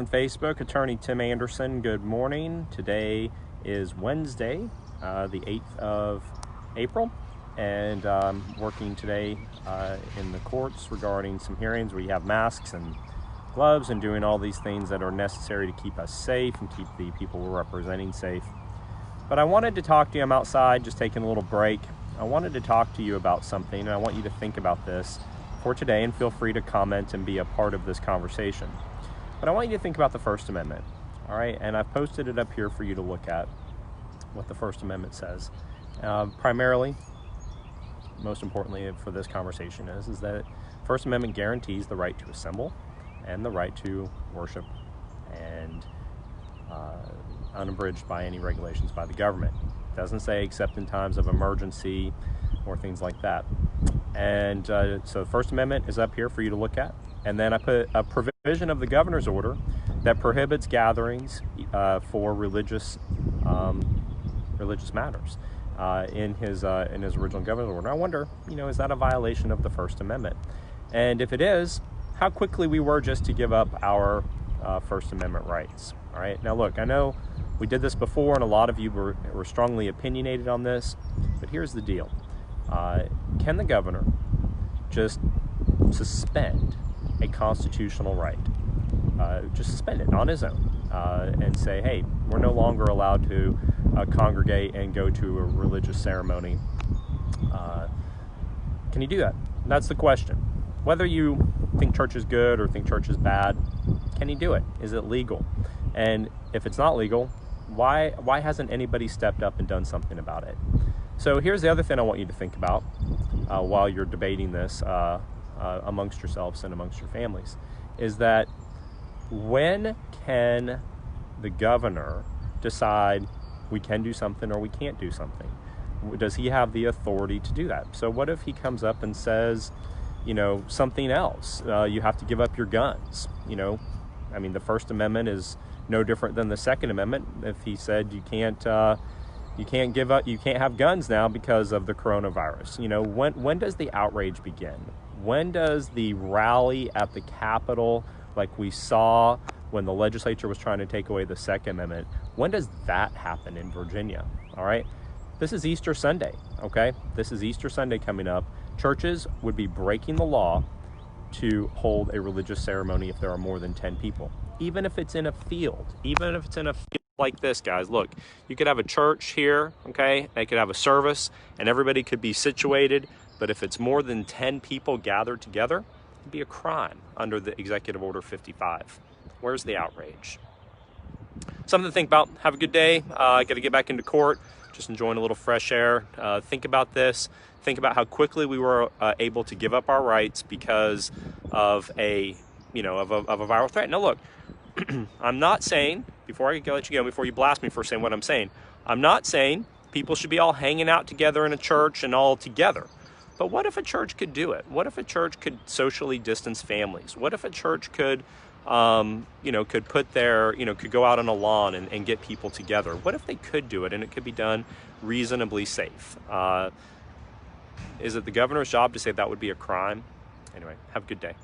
On Facebook, Attorney Tim Anderson, good morning. Today is Wednesday, the 8th of April, and I'm working today in the courts regarding some hearings where you have masks and gloves and doing all these things that are necessary to keep us safe and keep the people we're representing safe. But I wanted to talk to you. I'm outside just taking a little break. I wanted to talk to you about something, and I want you to think about this for today, and feel free to comment and be a part of this conversation. But I want you to think about the First Amendment, all right? And I've posted it up here for you to look at what the First Amendment says. Primarily, most importantly for this conversation is that First Amendment guarantees the right to assemble and the right to worship, and unabridged by any regulations by the government. It doesn't say except in times of emergency or things like that. And so the First Amendment is up here for you to look at. And then I put a provision of the governor's order that prohibits gatherings for religious matters in his original governor's order. I wonder, is that a violation of the First Amendment? And if it is, how quickly we were just to give up our First Amendment rights. All right. Now, look, I know we did this before, and a lot of you were strongly opinionated on this. But here's the deal: can the governor just suspend a constitutional right, just suspend it on his own, and say, hey, we're no longer allowed to congregate and go to a religious ceremony? Can you do that? That's the question. Whether you think church is good or think church is bad, can he do it? Is it legal? And if it's not legal, why hasn't anybody stepped up and done something about it? So here's the other thing I want you to think about while you're debating this amongst yourselves and amongst your families, is that when can the governor decide we can do something or we can't do something? Does he have the authority to do that? So what if he comes up and says, something else? You have to give up your guns. The First Amendment is no different than the Second Amendment. If he said you can't have guns now because of the coronavirus. When does the outrage begin? When does the rally at the Capitol, like we saw when the legislature was trying to take away the Second Amendment, when does that happen in Virginia? All right. This is Easter Sunday. Okay. This is Easter Sunday coming up. Churches would be breaking the law to hold a religious ceremony if there are more than 10 people, even if it's in a field, like this, guys. Look, you could have a church here, okay? They could have a service and everybody could be situated, but if it's more than 10 people gathered together, it'd be a crime under the Executive Order 55. Where's the outrage? Something to think about. Have a good day. I got to get back into court. Just enjoying a little fresh air. Think about this. Think about how quickly we were able to give up our rights because of a viral threat. Now, look, I'm not saying, before I let you go, before you blast me for saying what I'm saying, I'm not saying people should be all hanging out together in a church and all together. But what if a church could do it? What if a church could socially distance families? What if a church could, could go out on a lawn and get people together? What if they could do it and it could be done reasonably safe? Is it the governor's job to say that would be a crime? Anyway, have a good day.